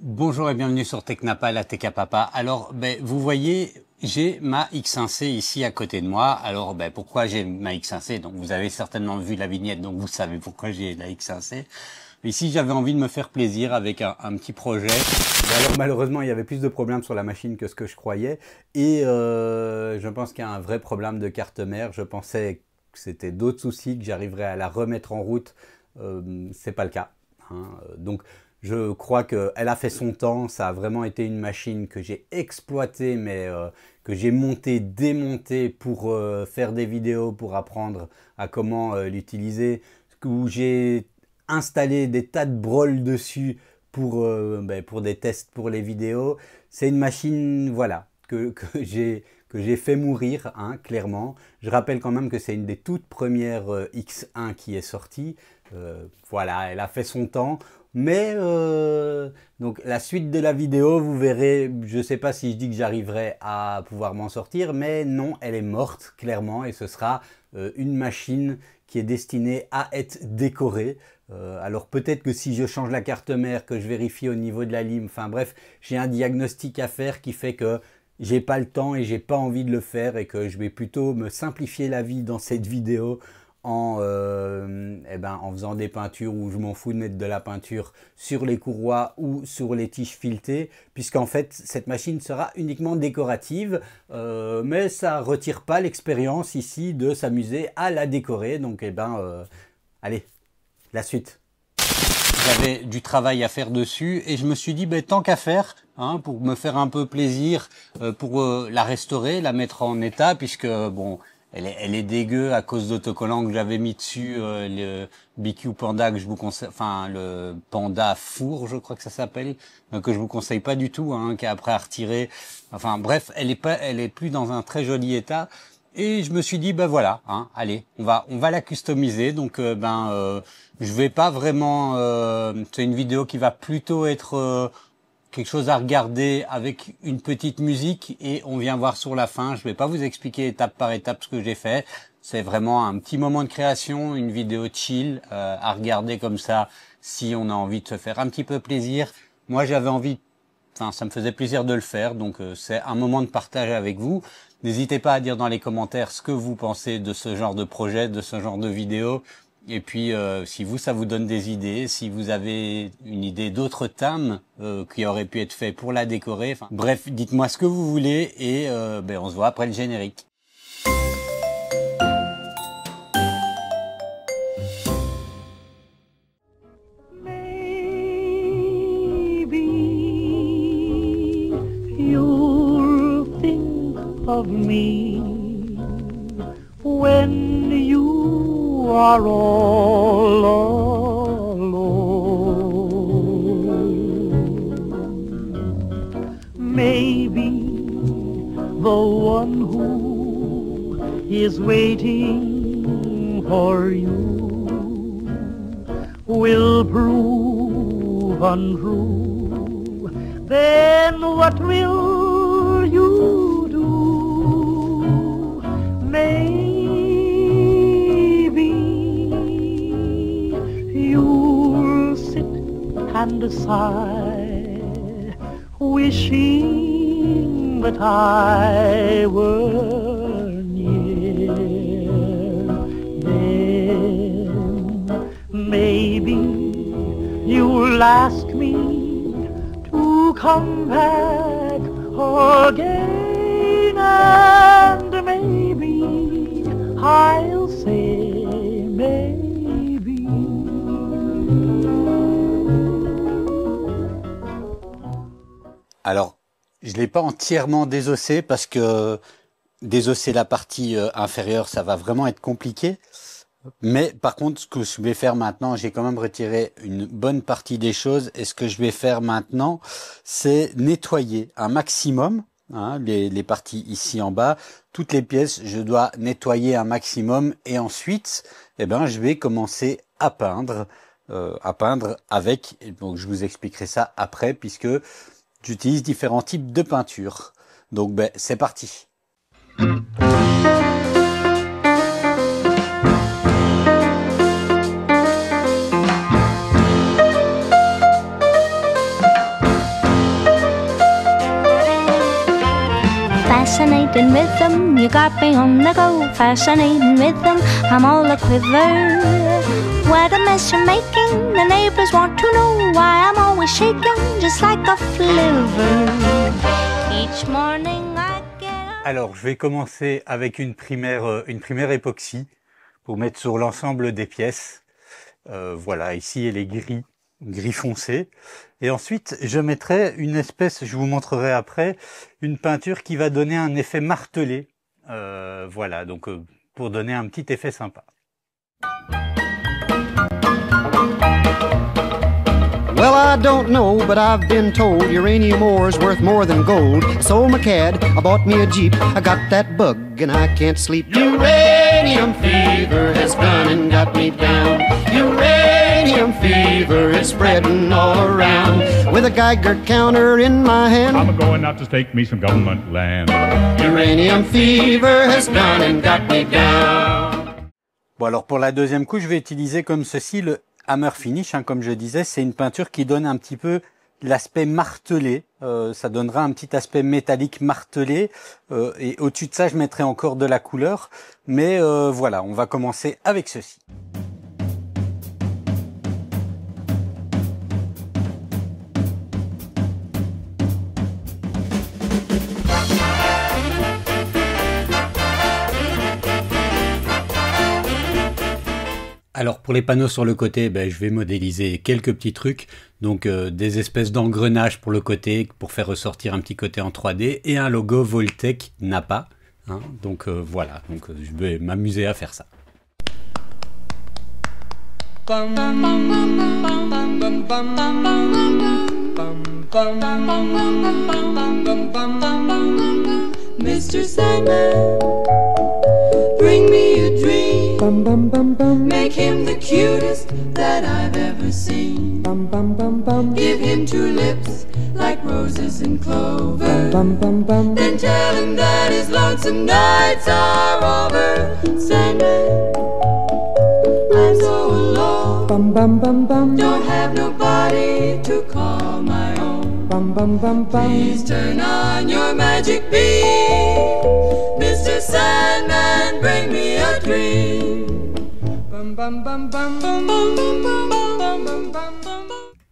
Bonjour et bienvenue sur Technapa, la Tech à Papa. Alors, vous voyez, j'ai ma X1C ici à côté de moi. Alors, pourquoi j'ai ma X1C? Donc, vous avez certainement vu la vignette, donc vous savez pourquoi j'ai la X1C. Ici, j'avais envie de me faire plaisir avec un petit projet. Alors malheureusement, il y avait plus de problèmes sur la machine que ce que je croyais. Et je pense qu'il y a un vrai problème de carte mère. Je pensais que c'était d'autres soucis, que j'arriverais à la remettre en route. C'est pas le cas, hein. Donc je crois qu'elle a fait son temps. Ça a vraiment été une machine que j'ai exploitée, mais que j'ai montée, démontée pour faire des vidéos, pour apprendre à comment l'utiliser. Où j'ai installé des tas de broles dessus pour des tests pour les vidéos. C'est une machine, voilà, que j'ai fait mourir, hein, clairement. Je rappelle quand même que c'est une des toutes premières X1 qui est sortie. Voilà, elle a fait son temps. Mais donc la suite de la vidéo, vous verrez, je ne sais pas si je dis que j'arriverai à pouvoir m'en sortir, mais non, elle est morte, clairement, et ce sera une machine qui est destinée à être décorée. Alors peut-être que si je change la carte mère, que je vérifie au niveau de la lime, enfin bref, j'ai un diagnostic à faire qui fait que j'ai pas le temps et j'ai pas envie de le faire et que je vais plutôt me simplifier la vie dans cette vidéo en faisant des peintures où je m'en fous de mettre de la peinture sur les courroies ou sur les tiges filetées, puisqu'en fait cette machine sera uniquement décorative, mais ça retire pas l'expérience ici de s'amuser à la décorer. Donc allez, la suite. J'avais du travail à faire dessus et je me suis dit, tant qu'à faire, hein, pour me faire un peu plaisir, pour la restaurer, la mettre en état, puisque bon, elle est dégueu à cause d'autocollants que j'avais mis dessus, le BQ Panda que je vous conseille, enfin le Panda Four, je crois que ça s'appelle, que je vous conseille pas du tout, hein, qui est après à retirer. Enfin bref, elle est plus dans un très joli état. Et je me suis dit, voilà, hein, allez, on va la customiser. Donc, je vais pas vraiment. C'est une vidéo qui va plutôt être quelque chose à regarder avec une petite musique et on vient voir sur la fin. Je vais pas vous expliquer étape par étape ce que j'ai fait. C'est vraiment un petit moment de création, une vidéo chill à regarder comme ça si on a envie de se faire un petit peu plaisir. Moi, j'avais envie. Enfin, ça me faisait plaisir de le faire, donc c'est un moment de partage avec vous. N'hésitez pas à dire dans les commentaires ce que vous pensez de ce genre de projet, de ce genre de vidéo. Et puis, si ça vous donne des idées, si vous avez une idée d'autres thèmes qui auraient pu être faits pour la décorer. Enfin, bref, dites-moi ce que vous voulez et on se voit après le générique. Of me when you are all alone. Maybe the one who is waiting for you will prove untrue. Then what will you? Maybe you'll sit and sigh, wishing that I were near. Then maybe you'll ask me to come back again, and maybe I'll say maybe. Alors, je l'ai pas entièrement désossé parce que désosser la partie inférieure, ça va vraiment être compliqué. Mais par contre, ce que je vais faire maintenant, j'ai quand même retiré une bonne partie des choses. Et ce que je vais faire maintenant, c'est nettoyer un maximum, hein, les parties ici en bas. Toutes les pièces, je dois nettoyer un maximum. Et ensuite, je vais commencer à peindre avec. Donc, je vous expliquerai ça après, puisque j'utilise différents types de peinture. Donc, c'est parti. chanting rhythm. You got me on the go, fascinating rhythm. I'm all a quiver. What a mess you're making. The neighbors want to know why I'm always shaking just like a flivver. Each morning I get up. Alors, je vais commencer avec une primaire époxy pour mettre sur l'ensemble des pièces. Voilà, ici elle est gris foncé. Et ensuite, je mettrai une espèce, je vous montrerai après, une peinture qui va donner un effet martelé. Voilà, donc pour donner un petit effet sympa. Well, I don't know, but I've been told uranium ore is worth more than gold. I sold my cad, I bought me a Jeep, I got that bug and I can't sleep. Uranium fever has gone and got me down. Uranium fever is spreading all around. With a Geiger counter in my hand, I'm going out to stake me some government land. uranium fever has gone and got me down. Bon, alors pour la deuxième couche, je vais utiliser comme ceci le Hammer Finish, hein, comme je disais, c'est une peinture qui donne un petit peu l'aspect martelé. Ça donnera un petit aspect métallique martelé. Et au-dessus de ça, je mettrai encore de la couleur. Mais voilà, on va commencer avec ceci. Alors pour les panneaux sur le côté, je vais modéliser quelques petits trucs, donc des espèces d'engrenages pour le côté pour faire ressortir un petit côté en 3D et un logo Voltec Napa. Hein, donc voilà, donc je vais m'amuser à faire ça. Mr. Sandman, bring me a dream. Make him the cutest that I've ever seen. Give him two lips like roses and clover. Then tell him that his lonesome nights are over. Sandman, I'm so alone. Don't have nobody to call my own. Please turn on your magic beam. Mr. Sandman, bring me a dream.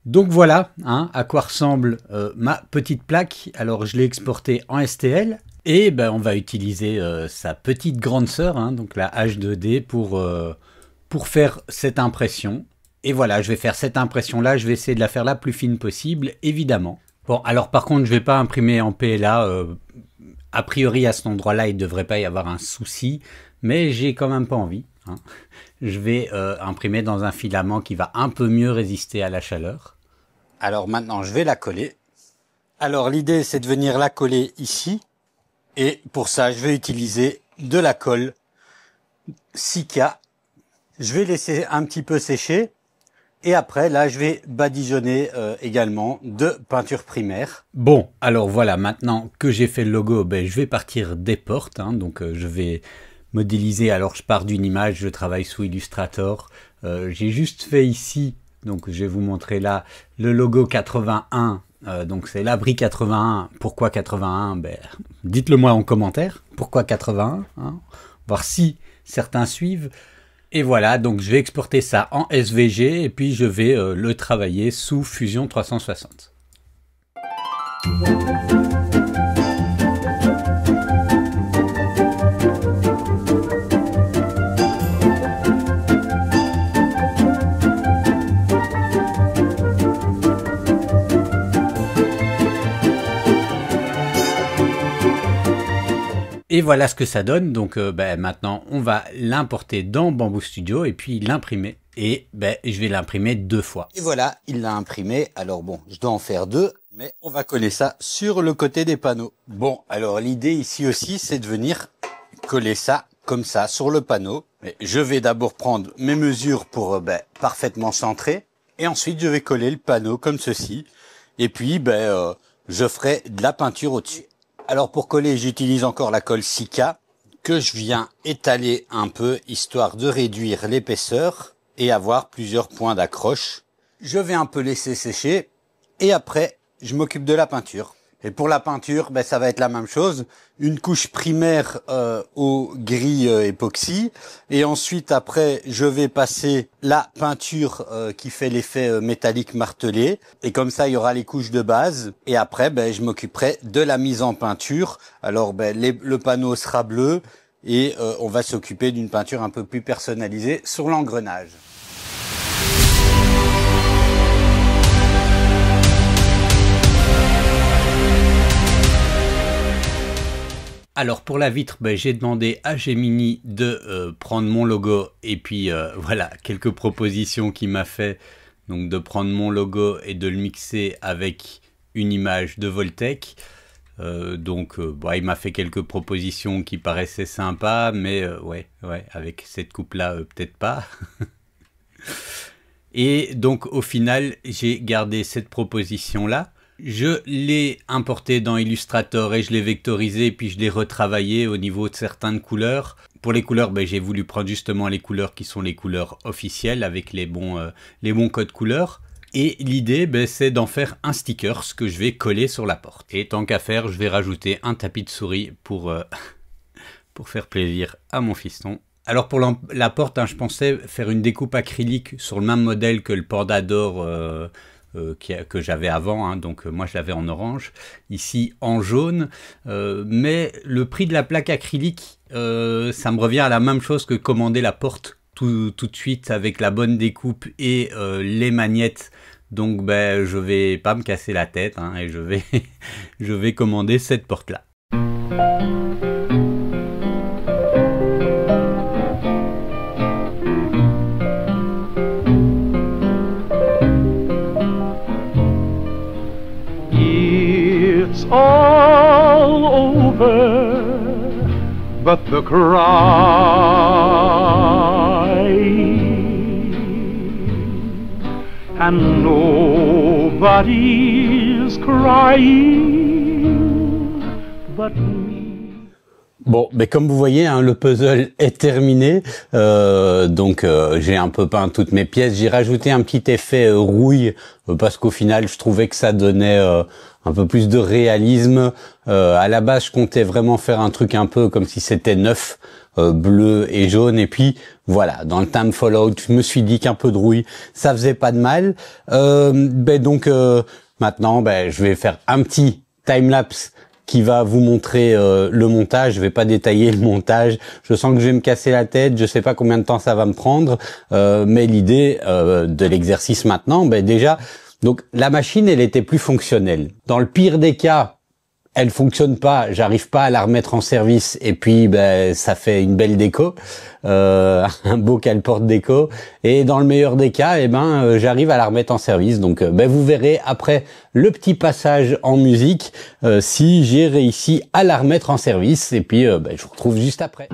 Donc voilà hein, à quoi ressemble ma petite plaque. Alors je l'ai exportée en STL et on va utiliser sa petite grande sœur, hein, donc la H2D pour faire cette impression. Et voilà, je vais faire cette impression là, je vais essayer de la faire la plus fine possible, évidemment. Bon, alors par contre, je vais pas imprimer en PLA. A priori, à cet endroit-là, il ne devrait pas y avoir un souci, mais j'ai quand même pas envie. Hein. Je vais imprimer dans un filament qui va un peu mieux résister à la chaleur. Alors maintenant, je vais la coller. Alors l'idée, c'est de venir la coller ici. Et pour ça, je vais utiliser de la colle Sika. Je vais laisser un petit peu sécher. Et après, là, je vais badigeonner également de peinture primaire. Bon, alors voilà, maintenant que j'ai fait le logo, je vais partir des portes. Hein, donc, je vais modéliser. Alors, je pars d'une image, je travaille sous Illustrator. J'ai juste fait ici, donc je vais vous montrer là, le logo 81. Donc, c'est l'abri 81. Pourquoi 81 dites-le moi en commentaire. Pourquoi 81 hein, voir si certains suivent. Et voilà, donc je vais exporter ça en SVG et puis je vais le travailler sous Fusion 360. Et voilà ce que ça donne. Donc maintenant, on va l'importer dans Bamboo Studio et puis l'imprimer. Et je vais l'imprimer 2 fois. Et voilà, il l'a imprimé. Alors bon, je dois en faire 2, mais on va coller ça sur le côté des panneaux. Bon, alors l'idée ici aussi, c'est de venir coller ça comme ça sur le panneau. Mais je vais d'abord prendre mes mesures pour parfaitement centrer. Et ensuite, je vais coller le panneau comme ceci. Et puis, je ferai de la peinture au-dessus. Alors pour coller, j'utilise encore la colle Sika que je viens étaler un peu histoire de réduire l'épaisseur et avoir plusieurs points d'accroche. Je vais un peu laisser sécher et après je m'occupe de la peinture. Et pour la peinture, ben, ça va être la même chose. Une couche primaire au gris époxy. Et ensuite, après, je vais passer la peinture qui fait l'effet métallique martelé. Et comme ça, il y aura les couches de base. Et après, ben, je m'occuperai de la mise en peinture. Alors, ben, le panneau sera bleu. Et on va s'occuper d'une peinture un peu plus personnalisée sur l'engrenage. Alors pour la vitre, ben, j'ai demandé à Gemini de prendre mon logo et puis voilà, quelques propositions qu'il m'a fait. Donc de prendre mon logo et de le mixer avec une image de Voltec. Bon, il m'a fait quelques propositions qui paraissaient sympas, mais ouais, avec cette coupe-là, peut-être pas. Et donc au final, j'ai gardé cette proposition-là. Je l'ai importé dans Illustrator et je l'ai vectorisé, puis je l'ai retravaillé au niveau de certaines couleurs. Pour les couleurs, ben, j'ai voulu prendre justement les couleurs qui sont les couleurs officielles avec les bons codes couleurs. Et l'idée, ben, c'est d'en faire un sticker, ce que je vais coller sur la porte. Et tant qu'à faire, je vais rajouter un tapis de souris pour faire plaisir à mon fiston. Alors pour la porte, hein, je pensais faire une découpe acrylique sur le même modèle que le Panda d'or que j'avais avant, hein, donc moi je l'avais en orange, ici en jaune, mais le prix de la plaque acrylique, ça me revient à la même chose que commander la porte tout de suite avec la bonne découpe et les magnettes, donc ben, je vais pas me casser la tête, hein, et je vais commander cette porte-là. All over, but the cry, and nobody's crying but me. Bon, mais comme vous voyez, hein, le puzzle est terminé, donc j'ai un peu peint toutes mes pièces. J'ai rajouté un petit effet rouille parce qu'au final, je trouvais que ça donnait un peu plus de réalisme. À la base, je comptais vraiment faire un truc un peu comme si c'était neuf, bleu et jaune. Et puis voilà, dans le thème Fallout, je me suis dit qu'un peu de rouille, ça faisait pas de mal. Maintenant, je vais faire un petit time-lapse qui va vous montrer le montage. Je vais pas détailler le montage. Je sens que je vais me casser la tête. Je sais pas combien de temps ça va me prendre. Mais l'idée de l'exercice maintenant, déjà, donc la machine, elle était plus fonctionnelle. Dans le pire des cas, elle fonctionne pas, j'arrive pas à la remettre en service et puis ça fait une belle déco, un beau cale-porte déco. Et dans le meilleur des cas, j'arrive à la remettre en service. Donc vous verrez après le petit passage en musique si j'ai réussi à la remettre en service. Et puis je vous retrouve juste après.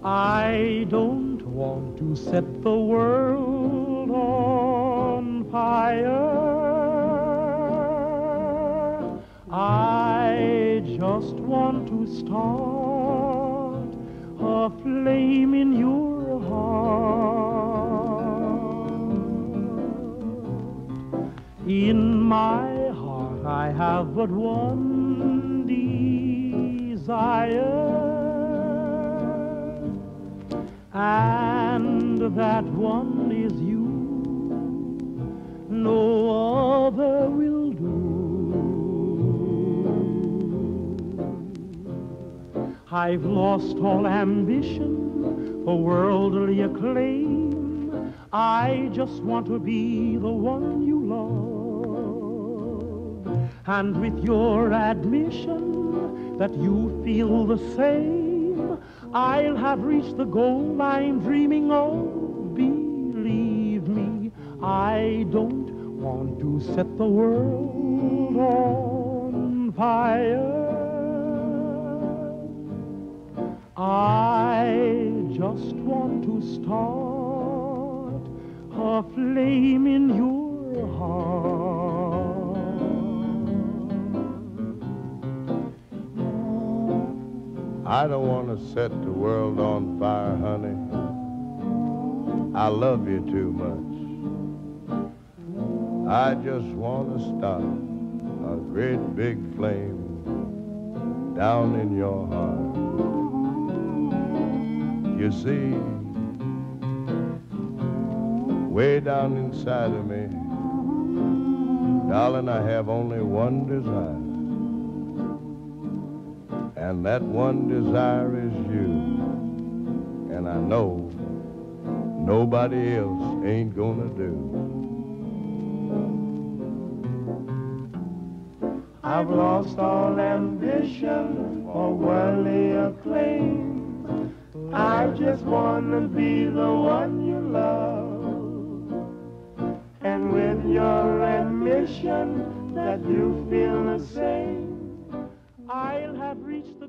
I don't want to set the world on fire. I just want to start a flame in your heart. In my heart I have but one desire, and that one is you. No other will do. I've lost all ambition for worldly acclaim. I just want to be the one you love. And with your admission that you feel the same, I'll have reached the goal I'm dreaming of. Believe me, I don't want to set the world on fire. I just want to start a flame in your heart. I don't want to set the world on fire, honey. I love you too much. I just want to start a great big flame down in your heart. You see, way down inside of me, darling, I have only one desire. And that one desire is you. And I know nobody else ain't gonna do. I've lost all ambition for worldly acclaim. I just wanna be the one you love. And with your admission that you feel the same, I'll have reached the